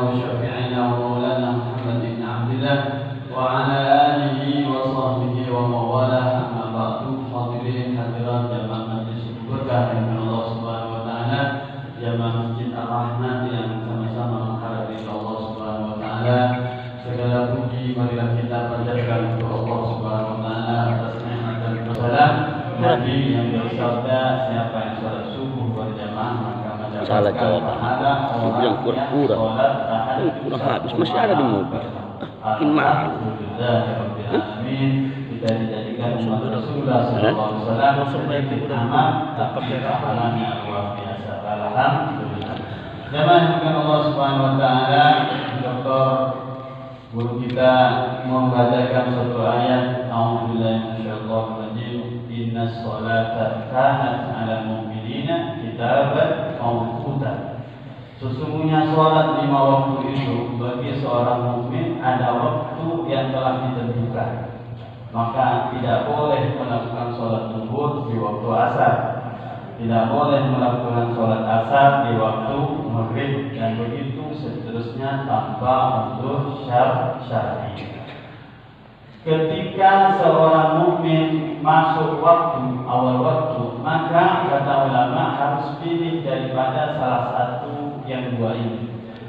وشفيعنا ومولانا محمد بن عبد الله وعلى آله وصحبه ومن والاه. أما بعد. Hadirin hadirat jamaah Majlis Berkah yang Allah Subhanahu wa taala, jamaah Masjid Ar-Rahmat yang sama-sama mengharap ridha Allah Subhanahu wa taala. Segala puji marilah kita panjatkan untuk Allah Subhanahu wa taala atas nikmat dan salam Nabi yang bersabda, siapa yang salat subuh berjamaah maka mendapatkan pahala orang yang salat tahajud kurang habis masih ada di mobil. Makin mahal. Kita dijadikan umat Rasulullah sallallahu alaihi wasallam sebagai amal tapi pahalanya luar biasa. Alhamdulillah. Jamaah yang Allah Subhanahu wa taala, Dr. Guru kita membacakan satu ayat, A'udzubillahi minasyaitonir rajim, innas sholata kanat 'alal mu'minina kitaban mawquta. Sesungguhnya sholat 5 waktu itu bagi seorang mukmin ada waktu yang telah ditentukan. Maka tidak boleh melakukan sholat zuhur di waktu asar, tidak boleh melakukan sholat asar di waktu maghrib, dan begitu seterusnya tanpa udzur syar'i. Ketika seorang mukmin masuk waktu awal waktu, maka kata ulama harus pilih daripada salah satu yang dua ini.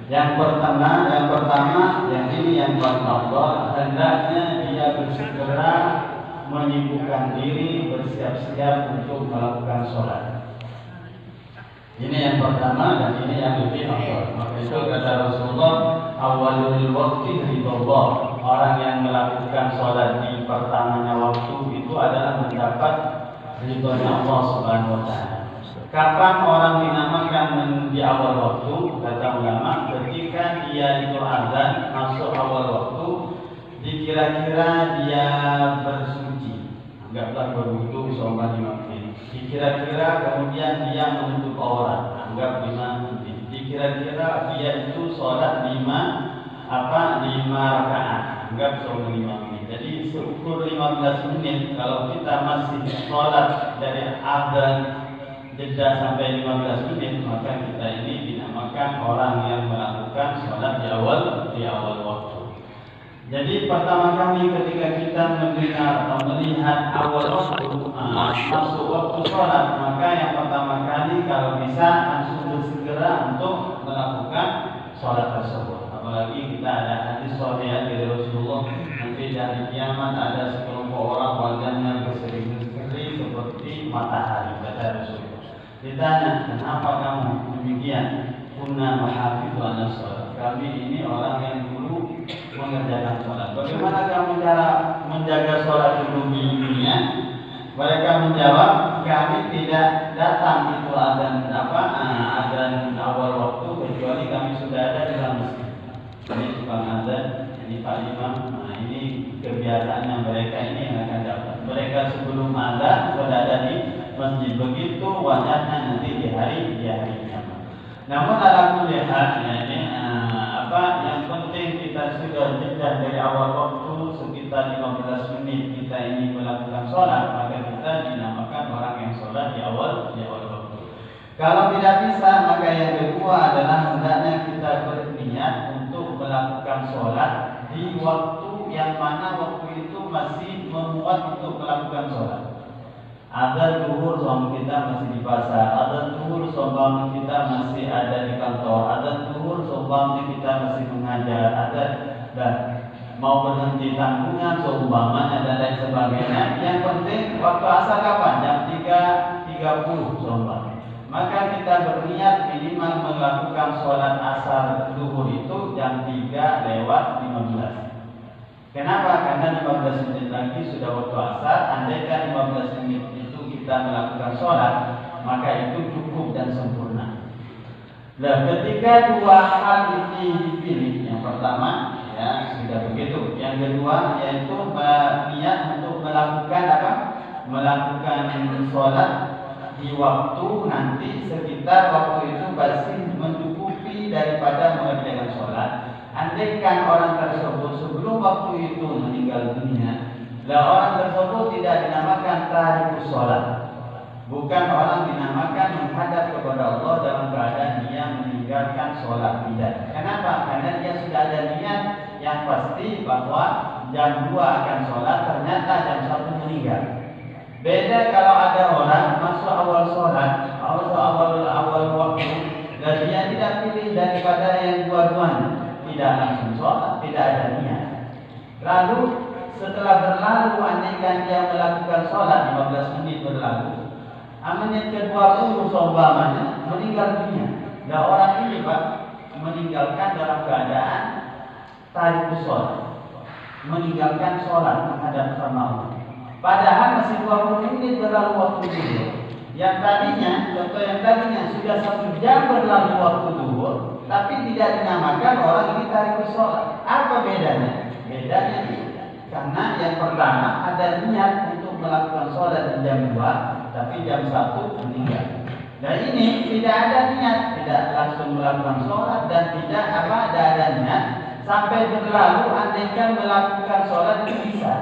Yang pertama yang ini yang paling afdal, hendaknya dia bersegera menyibukkan diri, bersiap-siap untuk melakukan sholat. Ini yang pertama dan ini yang lebih afdal. Maka itu kata Rasulullah, awalul waqti ridallah. Orang yang melakukan sholat di pertamanya waktu itu adalah mendapat ridhonya Allah Subhanahu wa taala. Kapan orang dinamakan di awal waktu? Kata ulama, ketika dia itu azan masuk awal waktu, dikira-kira dia bersuci, anggaplah berwudu selama 5 menit. Dikira-kira kemudian dia menutup aurat, anggap 5 menit. Dikira-kira dia itu sholat 5 rakaat, anggap selama 5 menit. Jadi seukur 15 menit. Kalau kita masih sholat dari azan jeda sampai 15 menit, maka kita ini dinamakan orang yang melakukan sholat di awal waktu. Jadi pertama kali ketika kita mendengar atau melihat awal waktu masuk waktu sholat, maka yang pertama kali kalau bisa langsung bersegera untuk melakukan sholat tersebut. Apalagi kita ada hadis sahih dari Rasulullah, nanti dari kiamat ada sekelompok orang wajahnya berseri-seri seperti matahari, kata Rasulullah. Ditanya, kenapa kamu demikian? Kunna mahafidhu ala sholat. Kami ini orang yang dulu mengerjakan sholat. Bagaimana kamu cara menjaga sholat dulu di dunia? Mereka menjawab, kami tidak datang itu azan awal waktu kecuali kami sudah ada di dalam masjid. Ini tukang azan, ini Pak Imam. Nah, ini kebiasaannya mereka ini yang akan datang. Mereka sebelum azan sudah ada di masjid, begitu wajahnya nanti di hari kiamat. Namun alhamdulillah yang penting kita sudah jeda dari awal waktu sekitar 15 menit kita ini melakukan sholat, maka kita dinamakan orang yang sholat di awal waktu. Kalau tidak bisa, maka yang kedua adalah hendaknya kita berniat untuk melakukan sholat di waktu yang mana waktu itu masih memuat untuk melakukan sholat. Ada zuhur suami kita masih di pasar, ada zuhur suami kita masih ada di kantor, ada zuhur suami kita masih mengajar, ada dan mau berhenti tanggungan seumpamanya dan lain sebagainya. Yang penting waktu asar kapan? Jam 3.30 seumpamanya. Maka kita berniat minimal melakukan sholat asar zuhur itu jam 3:15. Kenapa? Karena 15 menit lagi sudah waktu asar. Andaikan 15 menit itu kita melakukan sholat, maka itu cukup dan sempurna. Nah, ketika dua hal ini dipilih, yang pertama ya sudah begitu, yang kedua yaitu niat untuk melakukan sholat di waktu nanti sekitar waktu itu masih mencukupi daripada mengerjakan sholat. Andaikan orang tersebut sebelum waktu itu meninggal dunia, orang tersebut tidak dinamakan tarikus sholat. Bukan orang dinamakan menghadap kepada Allah dalam keadaan dia meninggalkan sholat, tidak. Kenapa? Karena pasti bahwa jam 2 akan sholat, ternyata jam 1 meninggal. Beda kalau ada orang masuk awal sholat, awal waktu, dan dia tidak pilih daripada yang dua-duanya, tidak langsung sholat, tidak ada niat. Lalu setelah berlalu, andaikan dia melakukan sholat 15 menit berlalu, menit ke-20 seumpamanya meninggal dunia. Dan orang ini Pak meninggalkan dalam keadaan tarik sholat, meninggalkan sholat menghadap sama Allah. Padahal masih 20 menit berlalu waktu zuhur. Yang tadinya sudah 1 jam berlalu waktu zuhur, tapi tidak dinamakan orang ini tarik sholat. Apa bedanya? Bedanya karena yang pertama ada niat untuk melakukan sholat di jam 2, tapi jam 1 meninggal. Dan ini tidak ada niat, tidak langsung melakukan sholat dan tidak ada niat sampai berlalu. Andaikan melakukan sholat itu bisa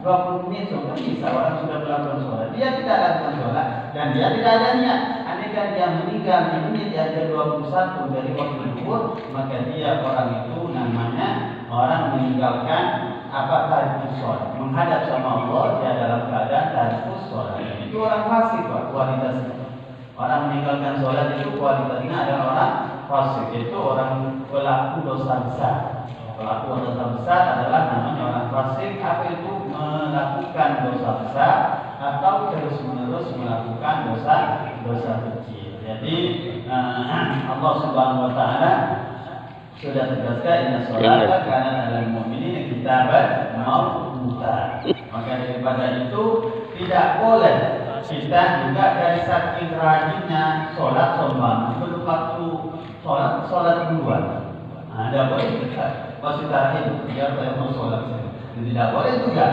20 menit sudah bisa, orang sudah melakukan sholat, dia tidak lakukan sholat dan dia tidak ada niat. Andaikan dia meninggal di menit yang ke-21 dari waktu zuhur, maka dia orang itu namanya orang meninggalkan tarik sholat, menghadap sama Allah, dia dalam keadaan tarik sholat. Itu orang fasik Pak, kualitasnya. Orang meninggalkan sholat itu kualitasnya adalah orang fasik, itu orang pelaku dosa besar. Pelaku dosa besar adalah namanya orang fasik. Apa itu? Melakukan dosa besar atau terus-menerus melakukan dosa kecil. Jadi Allah Subhanahu wa taala sudah tegaskan inna sholata kanat 'alal mu'minina kitaban mawquta. Maka daripada itu tidak boleh kita juga dari saking rajinnya sholat sombong belum waktu sholat duluan. Tidak boleh kita masih tarik biar saya mau sholat. Tidak boleh juga.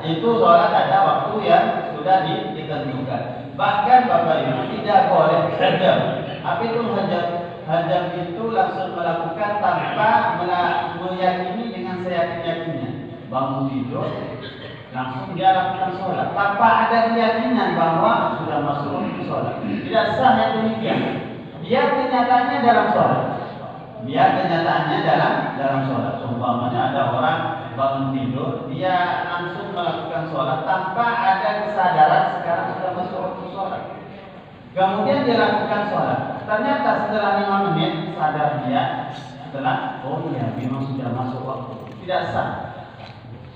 Itu sholat ada waktu yang sudah ditentukan. Bahkan Bapak Ibu tidak boleh hajam. Apa itu hajam? Hajam itu langsung melakukan tanpa meyakini dengan seyakin-yakinnya. Bangun tidur, langsung dia lakukan sholat tanpa ada keyakinan bahwa sudah masuk waktu sholat. Tidak sah yang demikian. Biar kenyataannya dalam sholat. Dalam sholat. Umpamanya ada orang bangun tidur, dia langsung melakukan sholat tanpa ada kesadaran sekarang sudah masuk waktu sholat. Kemudian dia lakukan sholat. Ternyata setelah 5 menit sadar dia oh iya memang sudah masuk waktu. Tidak sah.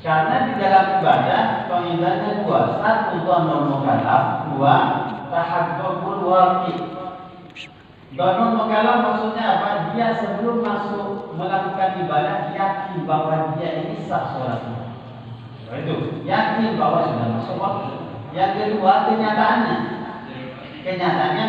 Karena di dalam ibadah kaidahnya 2. 1 dhanul mukallaf, 2 tahaqqul waqi'. Dhanul mukallaf maksudnya apa? Dia sebelum masuk melakukan ibadah yakin bahwa dia ini sah sholatnya. Itu yakin bahwa sudah masuk waktu. Yang kedua kenyataannya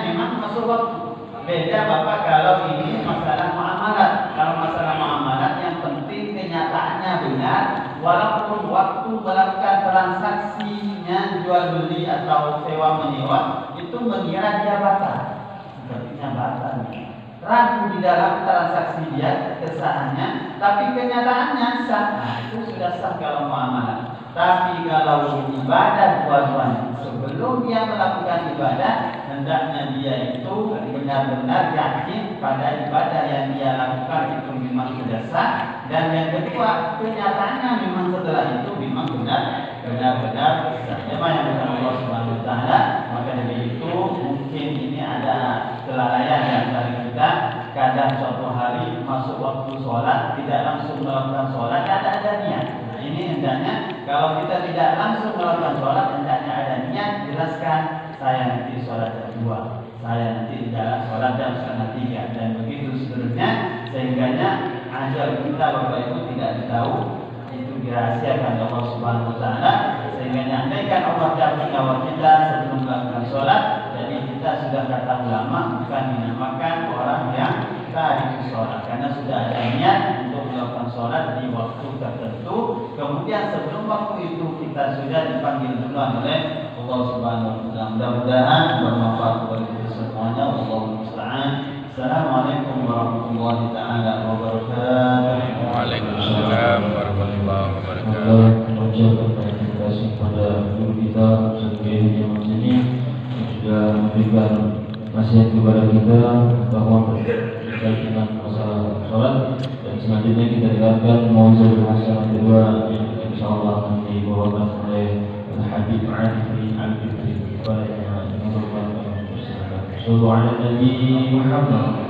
memang masuk waktu. Beda Bapak kalau ini masalah muamalat. Kalau masalah muamalat yang penting kenyataannya benar, walaupun waktu melakukan transaksinya jual beli atau sewa menyewa itu mengira dia batal. Sepertinya batal. Ragu di dalam transaksi dia kesahannya, tapi kenyataannya sah. Nah, itu sudah sah kalau muamalah. Tapi kalau ibadah dua-duanya, sebelum dia melakukan ibadah, hendaknya dia itu benar-benar yakin pada ibadah yang dia lakukan itu memang sudah sah. Dan yang kedua, kenyataannya memang setelah itu memang benar-benar sah. Memang yang bukan Allah Subhanahu wa taala. Maka dari itu mungkin ini ada kelalaian di antara kita. Kadang suatu hari masuk waktu sholat tidak langsung melakukan sholat, ada niat. Nah, ini hendaknya kalau kita tidak langsung melakukan sholat, hendaknya ada niat, jelaskan saya nanti sholat jam 2, saya nanti tidak sholat jam setengah 3 dan begitu seterusnya, sehingganya ajal kita Bapak Ibu tidak tahu, itu dirahasiakan Allah Subhanahu wa taala, sehingganya andaikan Allah dapat nyawa kita sebelum melakukan sholat, jadi kita sudah kata ulama bukan dinamakan orang yang tarik sholat karena sudah ada niat untuk melakukan sholat di waktu tertentu. Kemudian sebelum waktu itu kita sudah dipanggil duluan oleh Allah Subhanahu wa taala. Mudah-mudahan bermanfaat bagi kita semuanya. Wallahu musta'an. Assalamualaikum warahmatullahi taala wabarakatuh. Waalaikumsalam warahmatullahi wabarakatuh. Mengucapkan terima kasih kepada guru kita Ustaz Giri yang sini sudah memberikan nasihat kepada kita bahwa berkaitan dengan masalah sholat Dan selanjutnya kita dengarkan mau'izah hasanah kedua yang insyaallah akan dibawakan oleh Habib Arif bin Abdul Ghani yang merupakan Sallu ala Nabi Muhammad.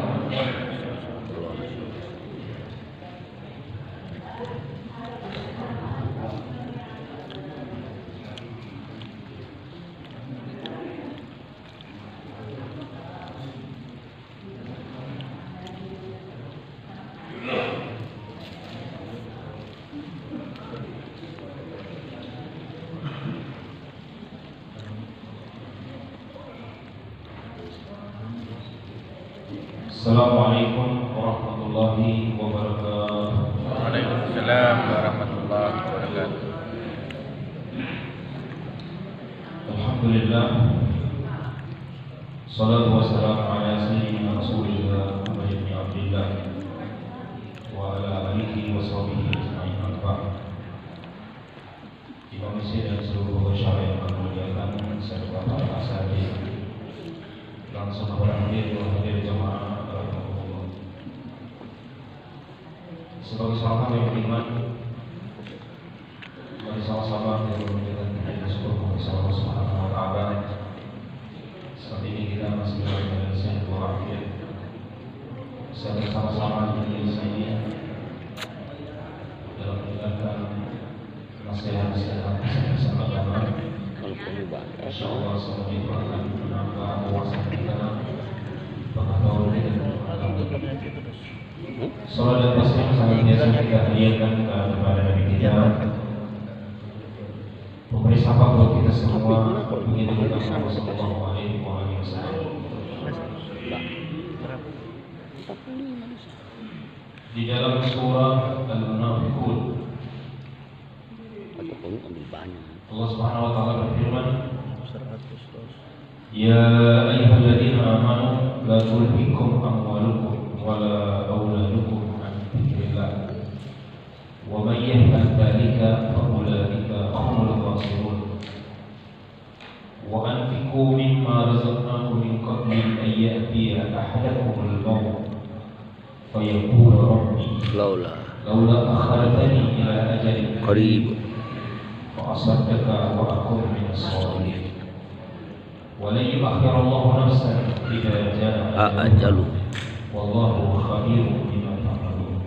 Assalamualaikum warahmatullahi wabarakatuh. Waalaikumsalam warahmatullahi wabarakatuh. Alhamdulillah. Salatu wassalamu ala sayyidina Rasulillah Muhammad bin Abdullah wa ala alihi wa sahbihi ajma'in. Imam Masjid dan seluruh syariat yang memuliakan serta para ashabi langsung kepada hadir jemaah. Sebagai seorang yang beriman, mari sama-sama kita memuliakan dan bersyukur kepada Allah Subhanahu wa taala. Saat ini kita masih dalam keadaan walafiat. Bisa bersama-sama di sini dalam mendengarkan nasihat-nasihat bersama agama. Insyaallah semoga itu akan menambah wawasan kita, pengetahuan kita dan salat dan tasbih sangat biasa kita hadiahkan kepada Nabi kita. Memberi sapa buat kita semua begitu juga Muhammad sallallahu alaihi wasallam. Di dalam surah Al-Munafiqun Allah Subhanahu wa taala berfirman, Ya ayyuhalladzina amanu la tulhikum amwalukum wala auladukum an dzikrillah wa may yaf'al dzalika fa ulaika humul khasirun wa anfiqu mimma razaqnakum min qabli an ya'tiya ahadakumul maut fa yaqulu rabbi laula akhartani ila ajalin qarib fa asaddaqa wa akun minas shalihin wa la yu'akhiru nafsan idza jaa ajaluha wallahu khabirun bima ta'malun.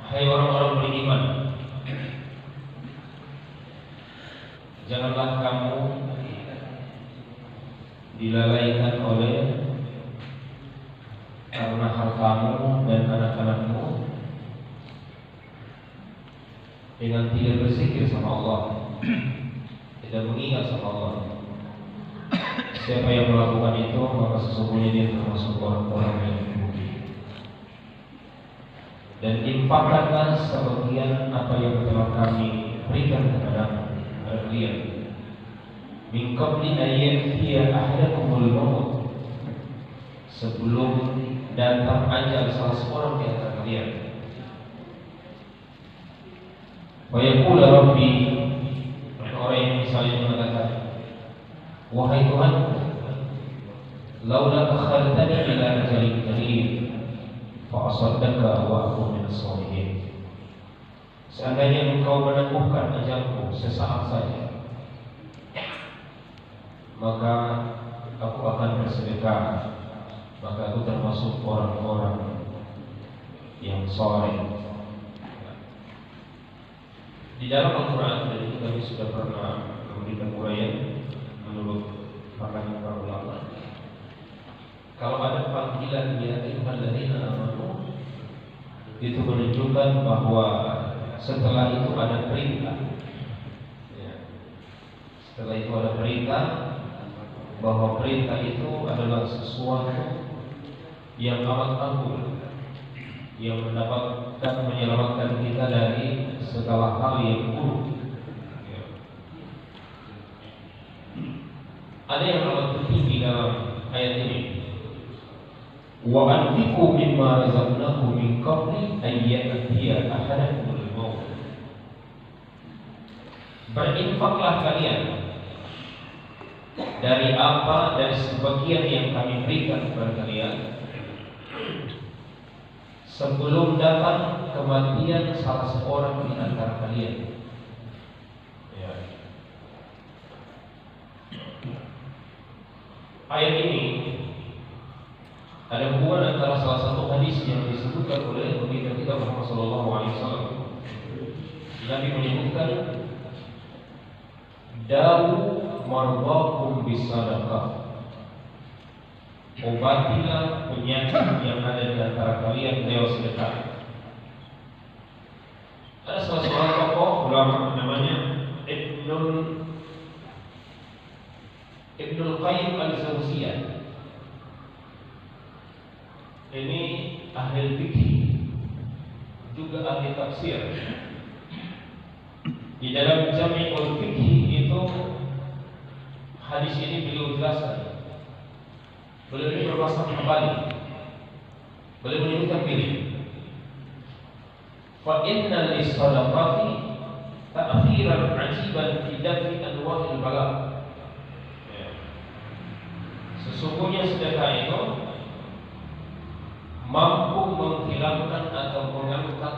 Hai orang-orang beriman, janganlah kamu dilalaikan oleh karena hartamu dan anak-anakmu dengan tidak berzikir sama Allah, tidak mengingat sama Allah. Siapa yang melakukan itu maka sesungguhnya dia termasuk orang-orang yang merugi. Dan infakkanlah sebagian apa yang telah kami berikan kepada kalian. Min qabli an ya'tiya ahadakumul maut, sebelum datang ajal salah seorang di antara kalian. Wa yaqulu rabbi, orang yang misalnya mengatakan, wahai Tuhan, laula akhartani ila ajalin qarib fa asaddaka wa akun minas shalihin. Seandainya engkau menangguhkan ajalku sesaat saja, maka aku akan bersedekah, maka aku termasuk orang-orang yang saleh. Di dalam Al-Quran, dan itu kami sudah pernah memberikan uraian menurut pandangan para ulama, kalau ada panggilan ya ayyuhalladzina amanu, itu menunjukkan bahwa setelah itu ada perintah. Setelah itu ada perintah, bahwa perintah itu adalah sesuatu yang amat agung, yang menyelamatkan kita dari segala hal yang buruk. Ada yang amat penting di dalam ayat ini. Wa anfiqu mimma razaqnakum min qabli an ya'tiya ahadakumul maut. Berinfaklah kalian dari apa, dari sebagian yang kami berikan kepada kalian sebelum datang kematian salah seorang di antara kalian. Ya. Ayat ini ada hubungan antara salah satu hadis yang disebutkan oleh Nabi kita Muhammad SAW. Nabi menyebutkan dawu marbakum bisadaqah, obatilah penyakit yang ada di antara kalian lewat sedekah. Ada salah seorang tokoh ulama namanya Ibnul Qayyim al-Jauziyah. Ini ahli fikih, juga ahli tafsir. Di dalam Jami'ul Fikih itu hadis ini beliau jelaskan. Beliau ini bermasuk kembali. Beliau menyebutkan begini: fa inna lis-sadaqati ta'khiran 'ajiban fi daf'i anwa'il bala. Sesungguhnya sedekah itu mampu menghilangkan atau mengangkat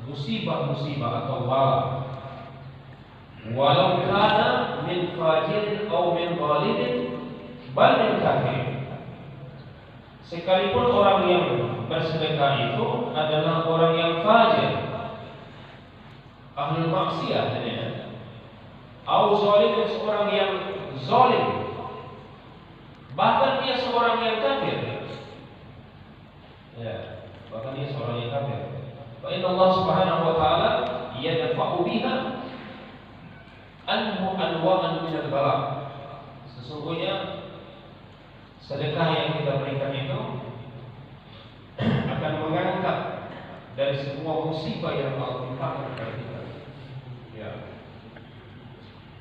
musibah-musibah atau bala, walau kana min fajirin atau min zalimin bal min kafir. Sekalipun orang yang bersedekah itu adalah orang yang fajir, ahli maksiat, atau zalim, seorang yang zalim, bahkan dia seorang yang kafir. Ya, bahkan dia seorang yang kafir. Fa inna Allah Subhanahu wa taala yadfa'u biha anhu anwa'an min al-bala. Sesungguhnya sedekah yang kita berikan itu akan mengangkat dari semua musibah yang Allah timpakan kepada kita. Ya.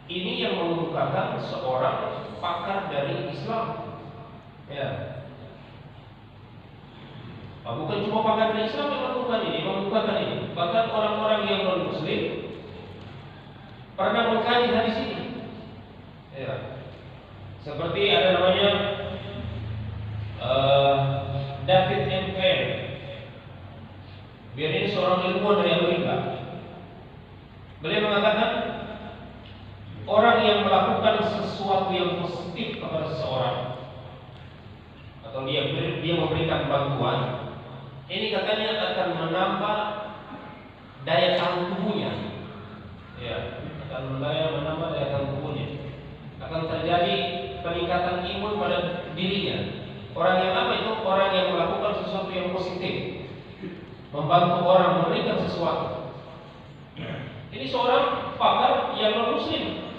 Ini yang mengemukakan seorang pakar dari Islam. Ya. Bukan cuma pakar dari Islam yang mengemukakan ini. Bahkan orang-orang yang non-Muslim pernah mengkaji hadis ini. Ya. Seperti ada namanya David M. Penn. Dia ini seorang ilmuwan dari Amerika. Beliau mengatakan orang yang melakukan sesuatu yang positif kepada seseorang atau dia memberikan bantuan, ini katanya akan menambah daya tahan tubuhnya. Ya, akan menambah daya tahan tubuhnya. Akan terjadi peningkatan imun pada dirinya. Orang yang apa itu? Orang yang melakukan sesuatu yang positif, membantu orang, memberikan sesuatu. Ini seorang pakar yang non-Muslim.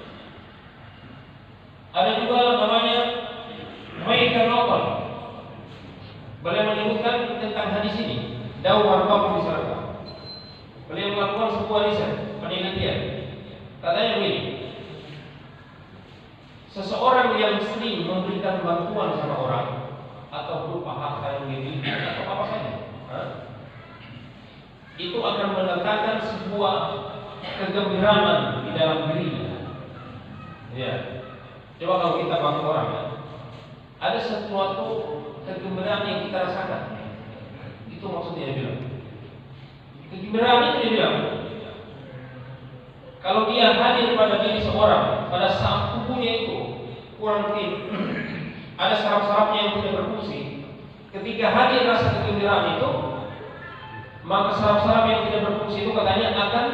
Ada juga namanya Michael Norton. Beliau menyebutkan tentang hadis ini, dawu marbakum bisadaqah. Beliau melakukan sebuah riset, penelitian. Katanya begini: seseorang yang sering memberikan bantuan sama orang atau berupa harta yang dimiliki atau apa saja, itu akan mendatangkan sebuah kegembiraan di dalam dirinya. Ya, coba kalau kita bantu orang, ada sesuatu kegembiraan yang kita rasakan. Itu maksudnya dia bilang. Kegembiraan itu dia bilang, kalau dia hadir pada diri seorang pada saat tubuhnya itu kurang fit, ada saraf-sarafnya yang tidak berfungsi. Ketika hadir rasa kegembiraan itu, maka saraf-saraf yang tidak berfungsi itu katanya akan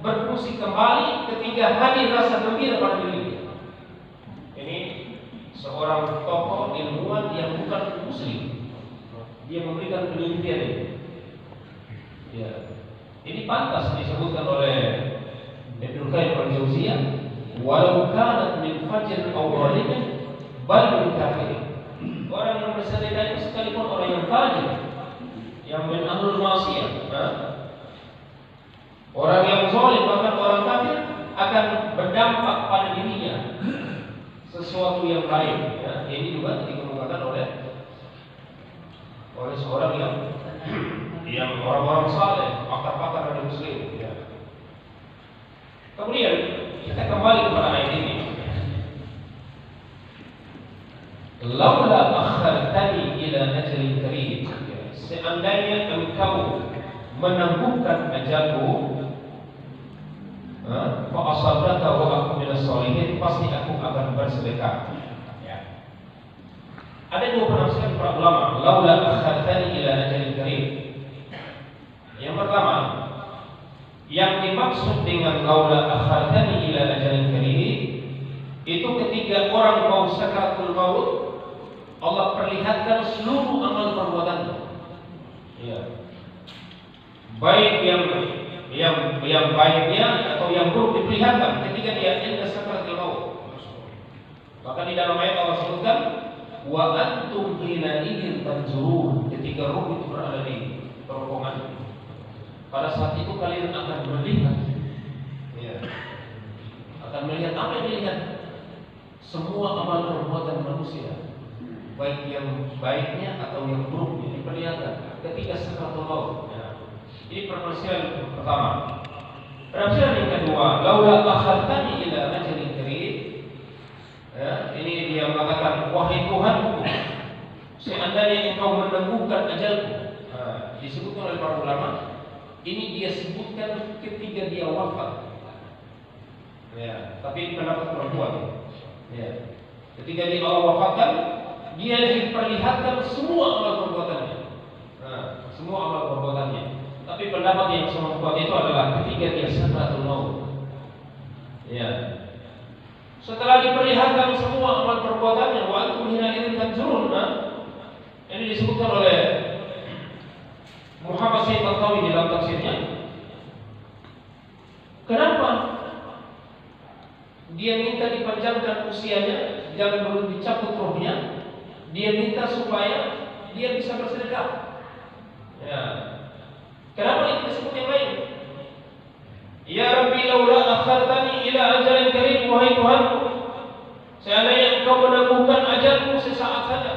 berfungsi kembali ketika hadir rasa gembira pada diri. Ini seorang tokoh ilmuwan yang bukan Muslim, dia memberikan penelitian ini. Ya, ini pantas disebutkan oleh Ibnul Qayyim al-Jauziyah, walau kanat min fajr aw zalimin bal min kafir. Orang yang bersedekah itu sekalipun orang yang fajir, yang min ahlul maksiyah, orang yang zalim, bahkan orang kafir, akan berdampak pada dirinya sesuatu yang lain. Ya, ini juga dikemukakan oleh seorang yang orang-orang saleh, pakar-pakar dari Muslim. Ya. Kemudian kita kembali kepada ayat ini. Laula akhartani ila ajalin qarib seandainya engkau menangguhkan ajalku, fa asaddaka wa aku minas sholihin, pasti aku akan bersedekah. Ya. Ada dua penafsiran para ulama, laula akhartani ila ajalin karim. Yang pertama, yang dimaksud dengan laula akhartani ila ajalin karim itu ketika orang mau sakaratul maut, Allah perlihatkan seluruh amal perbuatannya. Ya. Baik yang baiknya atau yang buruk diperlihatkan ketika dia inda sakaratul maut. Maka di dalam ayat Allah sebutkan wa antum hina idin tanzurun, ketika ruh itu berada di kerongkongan. Pada saat itu kalian akan melihat, ya, akan melihat apa yang dilihat? Semua amal perbuatan manusia, baik yang baiknya atau yang buruknya diperlihatkan ketika sakaratul maut. Ya. Ini penafsiran pertama. Penafsiran yang kedua, laula akhartani ila ajalin karim. Ya, ini dia mengatakan, wahai Tuhanku, seandainya engkau menangguhkan ajalku. Nah, disebutkan oleh para ulama, ini dia sebutkan ketika dia wafat. Ya, tapi pendapat perempuan. Ya, ketika dia Allah wafatkan, dia diperlihatkan semua amal perbuatannya. Nah, semua amal perbuatannya. Tapi pendapat yang sama kuat itu adalah ketika dia sakaratul maut. Ya. Setelah diperlihatkan semua amal perbuatannya, wa antum hina idzin tanzurun. Ini disebutkan oleh Muhammad Sayyid Al-Tawi di dalam tafsirnya. Kenapa dia minta dipanjangkan usianya, jangan belum dicabut rohnya? Dia minta supaya dia bisa bersedekah. Ya. Kenapa itu disebut yang lain? Ya Rabbi laula akhartani ila ajalin karim, wahai Tuhanku, seandainya engkau menangguhkan ajalku sesaat saja.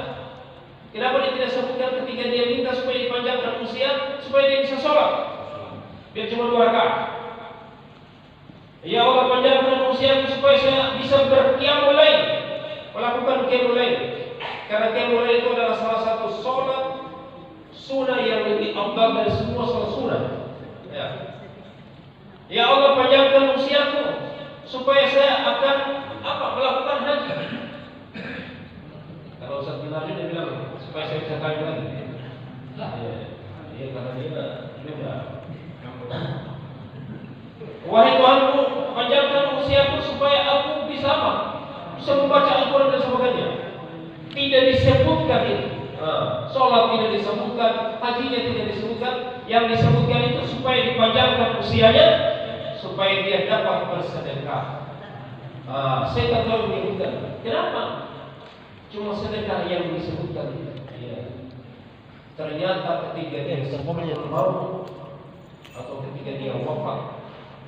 Kenapa dia tidak sebutkan ketika dia minta supaya dipanjangkan usia, supaya dia bisa sholat? Biar cuma 2 rakaat. Ya Allah, panjangkan usiaku supaya saya bisa berqiyamul lail, melakukan qiyamul lail. Karena qiyamul lail itu adalah salah satu sholat sunnah yang lebih afdal dari semua sholat sunnah. Ya. Ya Allah, panjangkan usiaku supaya saya akan melakukan haji. Kalau Ustaz bin Arjun dia bilang supaya saya bisa kawin lagi. Iya, karena dia beda. Wahai Tuhanku, panjangkan usiaku supaya aku bisa bisa membaca Al-Quran dan sebagainya. Tidak disebutkan itu. Sholat tidak disebutkan, hajinya tidak disebutkan. Yang disebutkan itu supaya dipanjangkan usianya, supaya dia dapat bersedekah. Saya tak tahu menyebutkan. Kenapa? Cuma sedekah yang disebutkan. Ya. Ternyata ketika dia mau atau ketika dia wafat,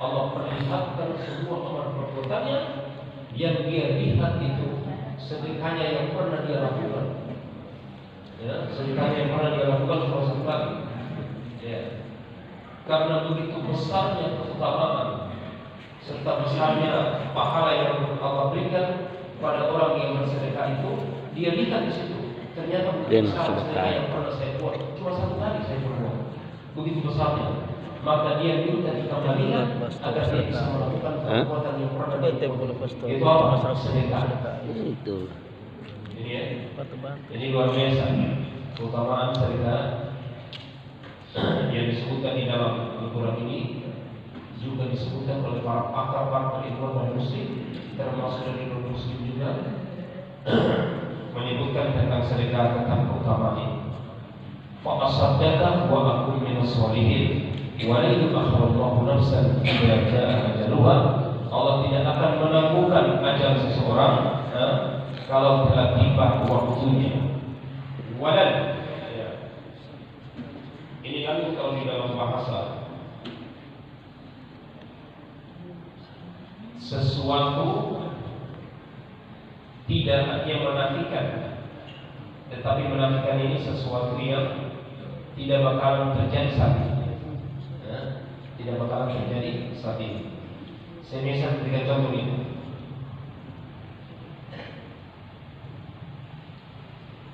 Allah perlihatkan semua amal perbuatannya yang dia lihat itu sedekahnya yang pernah dia lakukan. Ya, sedekahnya yang pernah dia lakukan cuma satu kali. Ya. Karena begitu besarnya keutamaan serta besarnya pahala yang Allah berikan pada orang yang bersedekah itu, dia lihat di situ. Ternyata begitu besar sedekah yang pernah saya buat, cuma satu kali saya berbuat. Begitu besarnya, maka dia minta dikembalikan agar dia bisa melakukan perbuatan yang pernah dia buat. Itu apa? Sedekah. Itu. Ini ya. Ini luar biasa keutamaan sedekah yang disebutkan di dalam Al-Quran ini, juga disebutkan oleh para pakar ilmuwan dan muslim, termasuk dari non-muslim juga, menyebutkan tentang sedekah, tentang keutamaan ini. Fa asaddaka wa akum minas sholihin wa la yu'akhirullahu nafsan idza jaa ajaluha. Allah tidak akan menangguhkan ajal seseorang kalau telah tiba waktunya. Walan, ya. Ini kan kalau di dalam bahasa sesuatu tidak hanya menafikan, tetapi menafikan ini sesuatu yang tidak bakalan terjadi saat ini. Tidak bakalan terjadi saat ini. Saya bisa berikan contoh ini.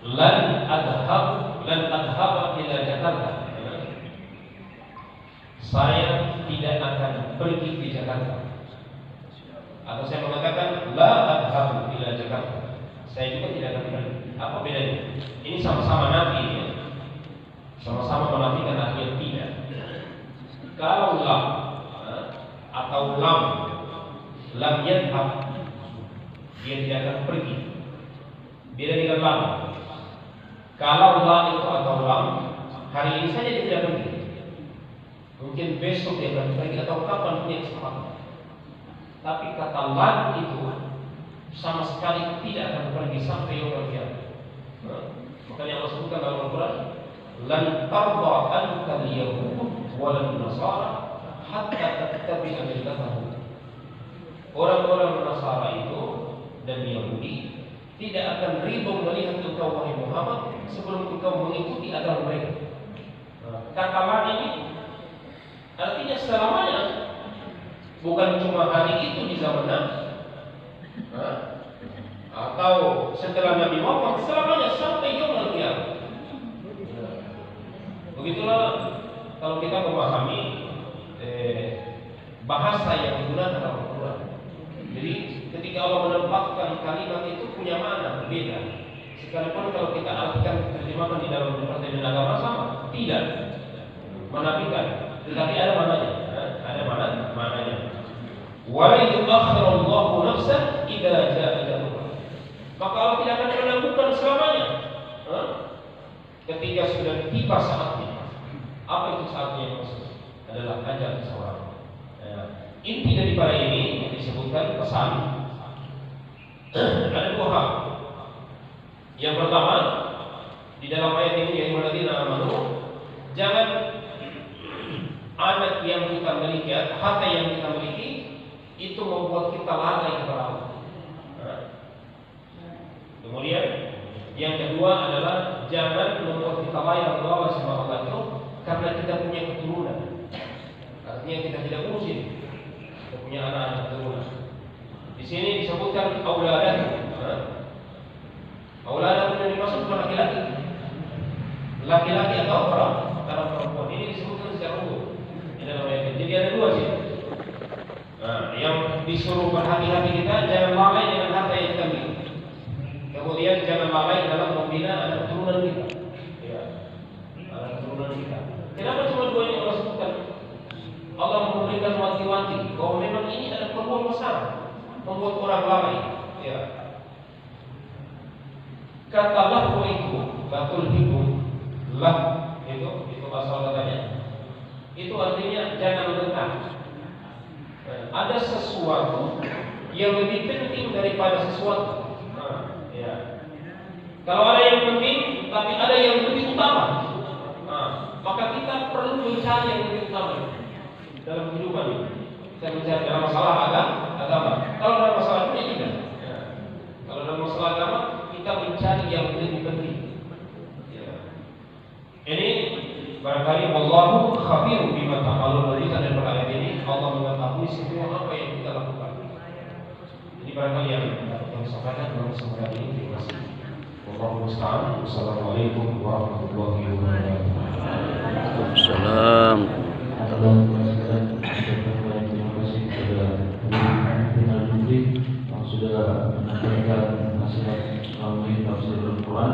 Lan adhab ila Jakarta saya tidak akan pergi ke Jakarta. Atau saya mengatakan la adhabu ila Jakarta, saya juga tidak akan pergi. Apa bedanya? Ini sama-sama nafi ya. Sama-sama menafikan artinya tidak. Kalau lam atau lam yadhab, dia tidak akan pergi. Beda dengan lam. Kalau lam itu atau lam, hari ini saja dia tidak pergi. Mungkin besok dia akan pergi atau kapan punya kesempatan. Tapi kata lam itu sama sekali tidak akan pergi sampai yaumul qiyamah. Makanya Allah sebutkan dalam Al-Quran, lan tarda anka al-yahud wal nasara hatta tattabi'a millatahum. Orang-orang Nasara itu dan Yahudi tidak akan ridho melihat engkau wahai Muhammad sebelum engkau mengikuti agama mereka. Kata lan ini artinya selamanya, bukan cuma hari itu di zaman Nabi, atau setelah Nabi Muhammad, selamanya sampai yaumul qiyamah. Begitulah kalau kita memahami bahasa yang digunakan dalam Al-Quran. Jadi ketika Allah menempatkan kalimat itu punya makna berbeda. Sekalipun kalau kita artikan terjemahkan di dalam Departemen Agama sama, tidak menafikan, tetapi ada maknanya. Ada maknanya. Wa yu'akhirullahu nafsan idza jaa ajaluha. Maka Allah tidak akan menangguhkan selamanya. Ketika sudah tiba saatnya. Apa itu saatnya yang maksud? Adalah ajal seseorang. Inti daripada ini disebutkan pesan. Ada dua hal. Yang pertama, di dalam ayat ini ya ayyuhalladzina amanu, jangan anak yang kita miliki, harta yang kita miliki itu membuat kita lalai kepada Allah. Kemudian yang kedua adalah jangan membuat kita lalai kepada Allah Subhanahu wa taala karena kita punya keturunan. Artinya kita tidak urusin, kita punya anak keturunan. Di sini disebutkan auladan. Auladan yang dimaksud bukan laki-laki. Laki-laki atau perempuan. Ini disebutkan secara umum. Jadi ada dua sih. Yang disuruh berhati-hati kita, jangan lalai dengan harta yang kita miliki. Kemudian jangan lalai dalam membina anak keturunan kita. Ya, anak keturunan kita. Kenapa cuma dua ini Allah sebutkan? Allah memberikan wanti-wanti bahwa memang ini ada peluang besar membuat orang lalai. Ya. Kata lahu itu batul hikum lah itu asal katanya. Itu artinya jangan menentang. Ada sesuatu yang lebih penting daripada sesuatu. Ya. Kalau ada yang penting, tapi ada yang lebih utama, maka kita perlu mencari yang lebih utama dalam kehidupan ini. Kita mencari dalam masalah agama. Kalau dalam masalah dunia tidak. Ya. Kalau dalam masalah agama, kita mencari yang lebih penting. Ya. Ini barangkali Allahu khabir bima ta'malun. Dari ayat ini Allah mengetahui semua apa yang kita lakukan. Ini barangkali yang dapat disampaikan dalam kesempatan ini. Terima kasih. Wallahu musta'an. Wassalamualaikum warahmatullahi wabarakatuh. Waalaikumsalam. Terima kasih kepada Pimpinan Menteri yang sudah menyampaikan nasihat melalui tafsir Al-Quran.